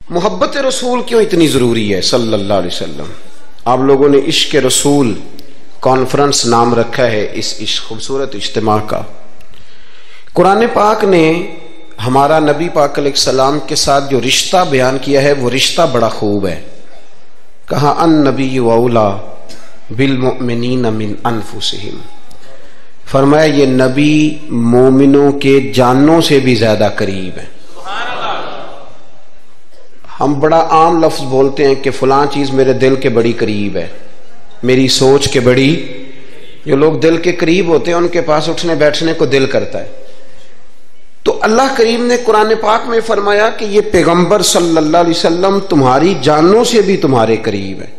محبت رسول کیوں اتنی ضروری ہے صلی اللہ علیہ وسلم؟ آپ لوگوں نے عشق رسول کانفرنس نام رکھا ہے اس خوبصورت اجتماع کا۔ قرآن پاک نے ہمارا نبی پاک علیہ السلام کے ساتھ جو رشتہ بیان کیا ہے وہ رشتہ بڑا خوب ہے۔ کہا النبی اولا بالمؤمنین من انفسہم، فرمایا یہ نبی مومنوں کے جانوں سے بھی زیادہ قریب ہے۔ ہم بڑا عام لفظ بولتے ہیں کہ فلاں چیز میرے دل کے بڑی قریب ہے، میری سوچ کے بڑی۔ جو لوگ دل کے قریب ہوتے ہیں ان کے پاس اٹھنے بیٹھنے کو دل کرتا ہے۔ تو اللہ کریم نے قرآن پاک میں فرمایا کہ یہ پیغمبر صلی اللہ علیہ وسلم تمہاری جانوں سے بھی تمہارے قریب ہے۔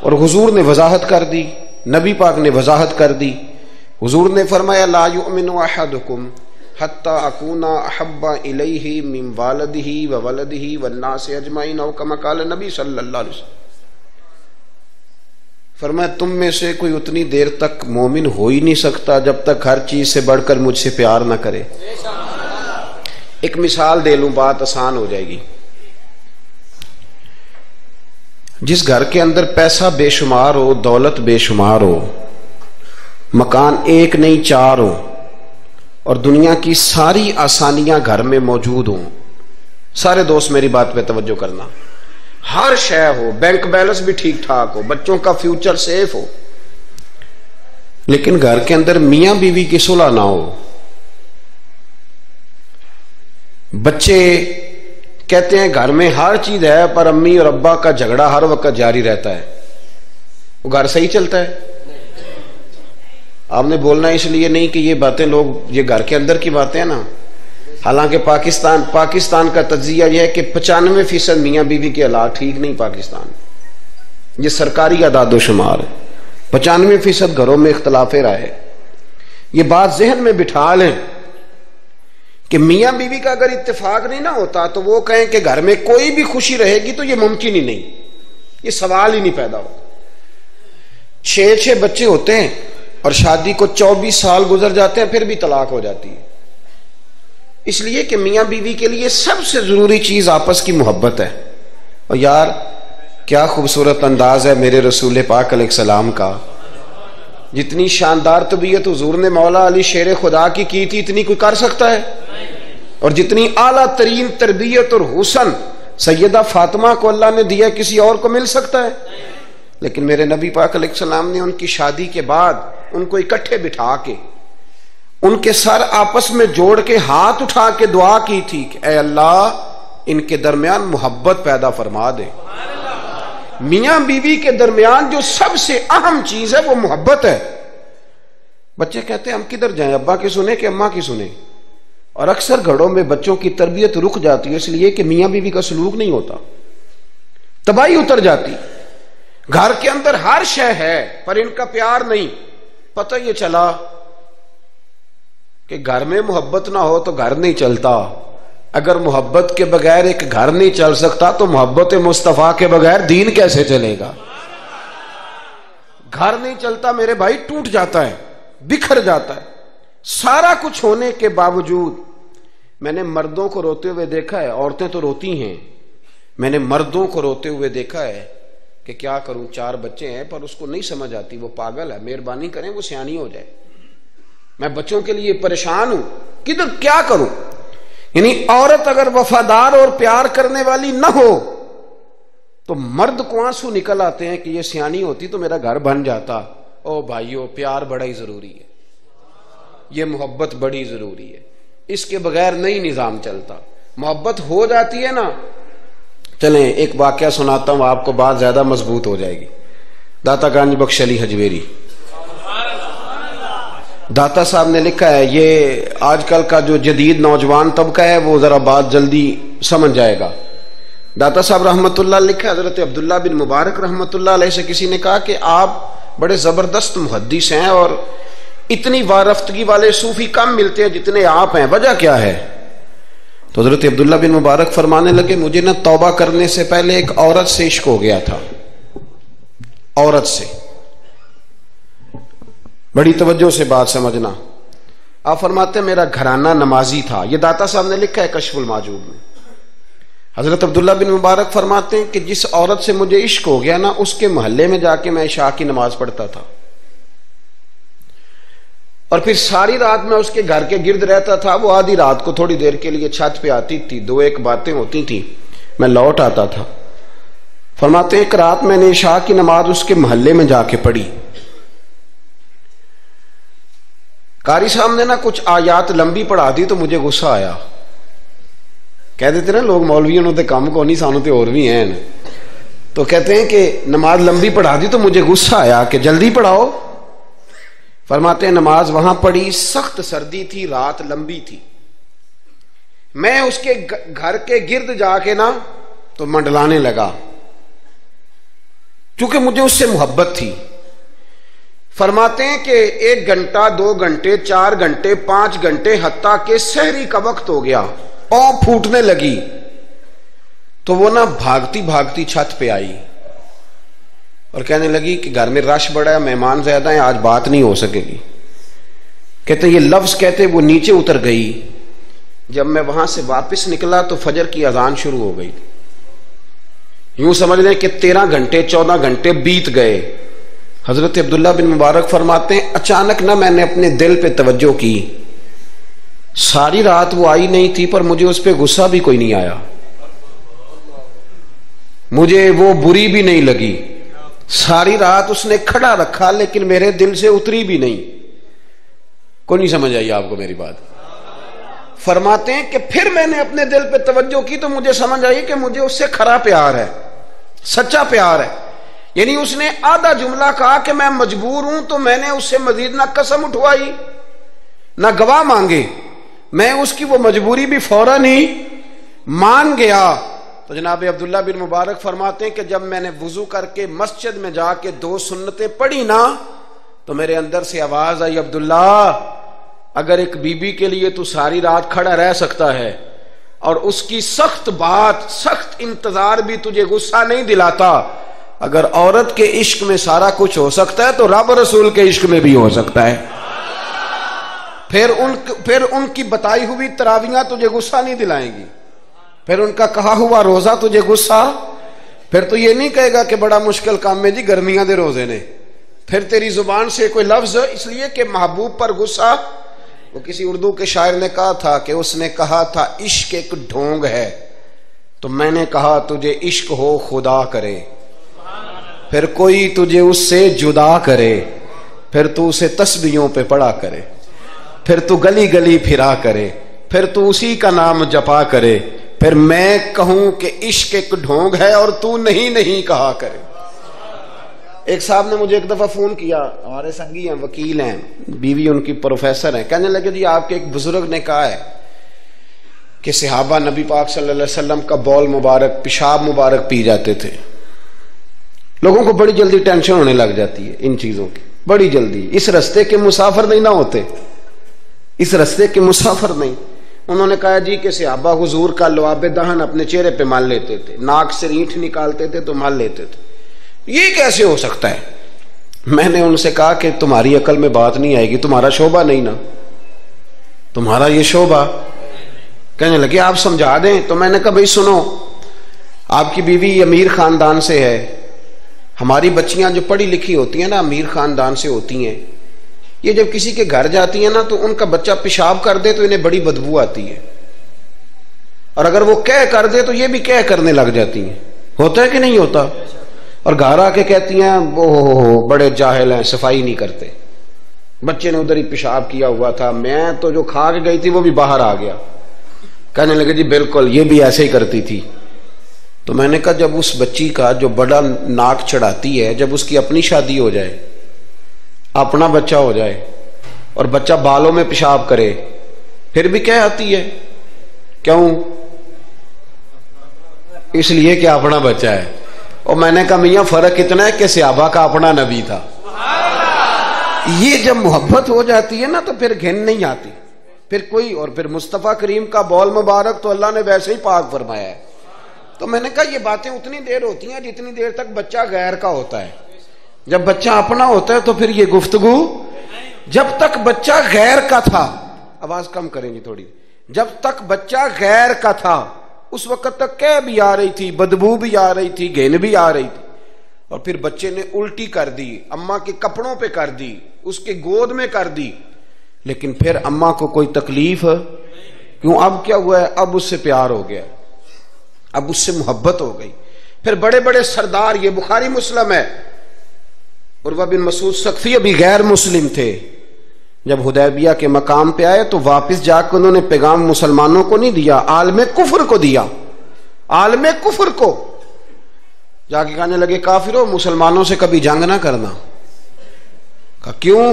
اور حضور نے وضاحت کر دی، نبی پاک نے وضاحت کر دی۔ حضور نے فرمایا لا یؤمن احدکم حتی اکون احب الیہ من والدہ وولدہ والناس اجمعین، او کما قال نبی صلی اللہ علیہ وسلم۔ فرمایا تم میں سے کوئی اتنی دیر تک مومن ہو ہی نہیں سکتا جب تک ہر چیز سے بڑھ کر مجھ سے پیار نہ کرے۔ ایک مثال دے لوں، بات آسان ہو جائے گی۔ جس گھر کے اندر پیسہ بے شمار ہو، دولت بے شمار ہو، مکان ایک نہیں چار ہو، اور دنیا کی ساری آسانیاں گھر میں موجود ہوں، سارے دوست میری بات پہ توجہ کرنا، ہر شے ہو، بینک بیلنس بھی ٹھیک ٹھاک ہو، بچوں کا فیوچر سیف ہو، لیکن گھر کے اندر میاں بیوی کی صلح نہ ہو، بچے کہتے ہیں گھر میں ہر چیز ہے پر امی اور ابا کا جھگڑا ہر وقت جاری رہتا ہے، وہ گھر صحیح چلتا ہے؟ آپ نے بولنا اس لیے نہیں کہ یہ باتیں لوگ، یہ گھر کے اندر کی باتیں ہیں نا۔ حالانکہ پاکستان کا تجزیہ یہ ہے کہ 95% میاں بیوی کے حالات ٹھیک نہیں پاکستان، یہ سرکاری اعداد و شمار ہے۔ 95% گھروں میں اختلاف رائے۔ یہ بات ذہن میں بٹھا لیں کہ میاں بیوی کا اگر اتفاق نہیں نہ ہوتا تو وہ کہیں کہ گھر میں کوئی بھی خوشی رہے گی تو یہ ممکن ہی نہیں، یہ سوال ہی نہیں پیدا ہوتا۔ 6 بچے ہوتے ہیں اور شادی کو 24 سال گزر جاتے ہیں، پھر بھی طلاق ہو جاتی ہے، اس لیے کہ میاں بیوی کے لیے سب سے ضروری چیز آپس کی محبت ہے۔ اور یار کیا خوبصورت انداز ہے میرے رسول پاک علیہ السلام کا، جتنی شاندار طبیعت حضور نے مولا علی شیر خدا کی تھی اتنی کوئی کر سکتا ہے؟ اور جتنی اعلیٰ ترین تربیت اور حسن سیدہ فاطمہ کو اللہ نے دیا کسی اور کو مل سکتا ہے؟ لیکن میرے نبی پاک علیہ السلام نے ان کی شادی کے بعد ان کو اکٹھے بٹھا کے ان کے سر آپس میں جوڑ کے ہاتھ اٹھا کے دعا کی تھی کہ اے اللہ ان کے درمیان محبت پیدا فرما دے۔ میاں بیوی کے درمیان جو سب سے اہم چیز ہے وہ محبت ہے۔ بچے کہتے ہیں ہم کدھر جائیں، ابا کی سنیں کہ اماں کی سنیں؟ اور اکثر گھروں میں بچوں کی تربیت رک جاتی ہے اس لیے کہ میاں بیوی کا سلوک نہیں ہوتا، تباہی اتر جاتی۔ گھر کے اندر ہر شے ہے پر ان کا پیار نہیں۔ پتہ یہ چلا کہ گھر میں محبت نہ ہو تو گھر نہیں چلتا۔ اگر محبت کے بغیر ایک گھر نہیں چل سکتا تو محبت مصطفیٰ کے بغیر دین کیسے چلے گا؟ گھر نہیں چلتا میرے بھائی، ٹوٹ جاتا ہے، بکھر جاتا ہے۔ سارا کچھ ہونے کے باوجود میں نے مردوں کو روتے ہوئے دیکھا ہے، عورتیں تو روتی ہیں، میں نے مردوں کو روتے ہوئے دیکھا ہے کہ کیا کروں 4 بچے ہیں پر اس کو نہیں سمجھ آتی، وہ پاگل ہے، مہربانی کریں وہ سیانی ہو جائے، میں بچوں کے لیے پریشان ہوں، کدھر کیا کروں؟ یعنی عورت اگر وفادار اور پیار کرنے والی نہ ہو تو مرد کو آنسو نکل آتے ہیں کہ یہ سیانی ہوتی تو میرا گھر بن جاتا۔ او بھائیو، پیار بڑا ہی ضروری ہے، یہ محبت بڑی ضروری ہے، اس کے بغیر نہیں نظام چلتا۔ محبت ہو جاتی ہے نا۔ چلیں ایک واقعہ سناتا ہوں آپ کو، بات زیادہ مضبوط ہو جائے گی۔ داتا گنج بخش علی حجویری داتا صاحب نے لکھا ہے، یہ آج کل کا جو جدید نوجوان طبقہ ہے وہ ذرا بات جلدی سمجھ جائے گا۔ داتا صاحب رحمۃ اللہ لکھا ہے، حضرت عبداللہ بن مبارک رحمۃ اللہ علیہ سے کسی نے کہا کہ آپ بڑے زبردست محدث ہیں اور اتنی وارفتگی والے صوفی کم ملتے ہیں جتنے آپ ہیں، وجہ کیا ہے؟ تو حضرت عبداللہ بن مبارک فرمانے لگے مجھے نہ توبہ کرنے سے پہلے ایک عورت سے عشق ہو گیا تھا، عورت سے۔ بڑی توجہ سے بات سمجھنا۔ آپ فرماتے ہیں میرا گھرانہ نمازی تھا، یہ داتا صاحب نے لکھا ہے کشف المحجوب میں۔ حضرت عبداللہ بن مبارک فرماتے ہیں کہ جس عورت سے مجھے عشق ہو گیا نا، اس کے محلے میں جا کے میں عشاء کی نماز پڑھتا تھا، اور پھر ساری رات میں اس کے گھر کے گرد رہتا تھا. وہ آدھی رات کو تھوڑی دیر کے لیے چھت پہ آتی تھی، دو ایک باتیں ہوتی تھیں، میں لوٹ آتا تھا. فرماتے ہیں ایک رات میں نے عشاء کی نماز اس کے محلے میں جا کے پڑھی. قاری صاحب نے نا کچھ آیات لمبی پڑھا دی تو مجھے غصہ آیا. کہہ دیتے نا لوگ مولویوں نے کام کو نہیں، سانو تے اور بھی ہیں. تو کہتے ہیں کہ نماز لمبی پڑھا دی تو مجھے غصہ آیا کہ جلدی پڑھاؤ. فرماتے ہیں نماز وہاں پڑھی، سخت سردی تھی، رات لمبی تھی. میں اس کے گھر کے گرد جا کے نا تو منڈلانے لگا، چونکہ مجھے اس سے محبت تھی. فرماتے ہیں کہ 1 گھنٹہ 2 گھنٹے 4 گھنٹے 5 گھنٹے حتیٰ کہ سحری کا وقت ہو گیا، پاؤں پھوٹنے لگی. تو وہ نا بھاگتی بھاگتی چھت پہ آئی اور کہنے لگی کہ گھر میں رش بڑا ہے، مہمان زیادہ ہیں، آج بات نہیں ہو سکے گی. کہتے یہ لفظ کہتے وہ نیچے اتر گئی. جب میں وہاں سے واپس نکلا تو فجر کی اذان شروع ہو گئی. یوں سمجھ لیں کہ 13 گھنٹے 14 گھنٹے بیت گئے. حضرت عبداللہ بن مبارک فرماتے ہیں اچانک نہ میں نے اپنے دل پہ توجہ کی. ساری رات وہ آئی نہیں تھی، پر مجھے اس پہ غصہ بھی کوئی نہیں آیا، مجھے وہ بری بھی نہیں لگی. ساری رات اس نے کھڑا رکھا لیکن میرے دل سے اتری بھی نہیں. کوئی نہیں سمجھ آئی آپ کو میری بات؟ فرماتے ہیں کہ پھر میں نے اپنے دل پہ توجہ کی تو مجھے سمجھ آئی کہ مجھے اس سے کھرا پیار ہے، سچا پیار ہے. یعنی اس نے آدھا جملہ کہا کہ میں مجبور ہوں، تو میں نے اس سے مزید نہ قسم اٹھوائی نہ گواہ مانگے، میں اس کی وہ مجبوری بھی فوراً ہی مان گیا. تو جناب عبداللہ بن مبارک فرماتے ہیں کہ جب میں نے وضو کر کے مسجد میں جا کے 2 سنتیں پڑھی نا تو میرے اندر سے آواز آئی، عبداللہ اگر ایک بی بی کے لیے تو ساری رات کھڑا رہ سکتا ہے اور اس کی سخت بات سخت انتظار بھی تجھے غصہ نہیں دلاتا، اگر عورت کے عشق میں سارا کچھ ہو سکتا ہے تو رب رسول کے عشق میں بھی ہو سکتا ہے. پھر ان کی بتائی ہوئی تراویحاں تجھے غصہ نہیں دلائیں گی، پھر ان کا کہا ہوا روزہ تجھے غصہ، پھر تو یہ نہیں کہے گا کہ بڑا مشکل کام میں جی گرمیاں دے روزے نے. پھر تیری زبان سے کوئی لفظ، اس لیے کہ محبوب پر غصہ. وہ کسی اردو کے شاعر نے کہا تھا کہ اس نے کہا تھا عشق ایک ڈھونگ ہے، تو میں نے کہا تجھے عشق ہو خدا کرے، پھر کوئی تجھے اس سے جدا کرے، پھر تو اسے تسبیحوں پہ پڑا کرے، پھر تو گلی گلی پھرا کرے، پھر تو اسی کا نام جپا کرے، پھر میں کہوں کہ عشق ایک ڈھونگ ہے اور تو نہیں نہیں کہا کرے. ایک صاحب نے مجھے ایک دفعہ فون کیا، ہمارے سنگی ہیں، وکیل ہیں، بیوی ان کی پروفیسر ہیں. کہنے لگے جی آپ کے ایک بزرگ نے کہا ہے کہ صحابہ نبی پاک صلی اللہ علیہ وسلم کا بول مبارک پیشاب مبارک پی جاتے تھے. لوگوں کو بڑی جلدی ٹینشن ہونے لگ جاتی ہے ان چیزوں کی، بڑی جلدی. اس رستے کے مسافر نہیں نہ ہوتے، اس رستے کے مسافر نہیں. انہوں نے کہا جی کہ صحابہ حضور کا لعاب دہن اپنے چہرے پہ مال لیتے تھے، ناک سے رینٹ نکالتے تھے تو مال لیتے تھے. یہ کیسے ہو سکتا ہے؟ میں نے ان سے کہا کہ تمہاری عقل میں بات نہیں آئے گی، تمہارا شعبہ نہیں نا، تمہارا یہ شعبہ. کہنے لگے آپ سمجھا دیں. تو میں نے کہا بھائی سنو، آپ کی بیوی امیر خاندان سے ہے، ہماری بچیاں جو پڑھی لکھی ہوتی ہیں نا امیر خاندان سے ہوتی ہیں، یہ جب کسی کے گھر جاتی ہیں نا تو ان کا بچہ پیشاب کر دے تو انہیں بڑی بدبو آتی ہے، اور اگر وہ کہہ کر دے تو یہ بھی کہہ کرنے لگ جاتی ہیں. ہوتا ہے کہ نہیں ہوتا؟ اور گھر آ کے کہتی ہیں وہ بڑے جاہل ہیں، صفائی نہیں کرتے، بچے نے ادھر ہی پیشاب کیا ہوا تھا، میں تو جو کھا کے گئی تھی وہ بھی باہر آ گیا. کہنے لگے جی بالکل یہ بھی ایسے ہی کرتی تھی. تو میں نے کہا جب اس بچی کا جو بڑا ناک چڑھاتی ہے، جب اس کی اپنی شادی ہو جائے، اپنا بچہ ہو جائے اور بچہ بالوں میں پیشاب کرے، پھر بھی کیا آتی ہے؟ کیوں؟ اس لیے کہ اپنا بچہ ہے. اور میں نے کہا میاں فرق اتنا ہے کہ صحابہ کا اپنا نبی تھا. یہ جب محبت ہو جاتی ہے نا تو پھر گھن نہیں آتی پھر کوئی. اور پھر مصطفیٰ کریم کا بول مبارک تو اللہ نے ویسے ہی پاک فرمایا ہے. تو میں نے کہا یہ باتیں اتنی دیر ہوتی ہیں جتنی دیر تک بچہ غیر کا ہوتا ہے. جب بچہ اپنا ہوتا ہے تو پھر یہ گفتگو. جب تک بچہ غیر کا تھا، آواز کم کریں گی تھوڑی، جب تک بچہ غیر کا تھا اس وقت تک کہہ بھی آ رہی تھی، بدبو بھی آ رہی تھی، گھن بھی آ رہی تھی، اور پھر بچے نے الٹی کر دی، اماں کے کپڑوں پہ کر دی، اس کے گود میں کر دی، لیکن پھر اماں کو کوئی تکلیف کیوں؟ اب کیا ہوا ہے؟ اب اس سے پیار ہو گیا، اب اس سے محبت ہو گئی۔ پھر بڑے بڑے سردار، یہ بخاری مسلم ہے، عروہ بن مسعود ثقفی ابھی غیر مسلم تھے، جب حدیبیہ کے مقام پہ آئے تو واپس جا کے انہوں نے پیغام مسلمانوں کو نہیں دیا، عالم کفر کو دیا، عالم کفر کو جا کے کہنے لگے کافرو، مسلمانوں سے کبھی جنگ نہ کرنا۔ کہا کیوں؟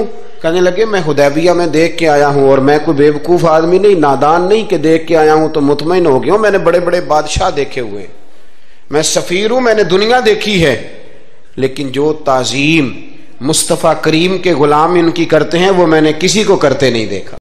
کہنے لگے میں حدیبیہ میں دیکھ کے آیا ہوں، اور میں کوئی بیوقوف آدمی نہیں، نادان نہیں کہ دیکھ کے آیا ہوں تو مطمئن ہو گیا ہوں، میں نے بڑے بڑے بادشاہ دیکھے ہوئے، میں سفیر ہوں، میں نے دنیا دیکھی ہے، لیکن جو تعظیم مصطفیٰ کریم کے غلام ان کی کرتے ہیں وہ میں نے کسی کو کرتے نہیں دیکھا۔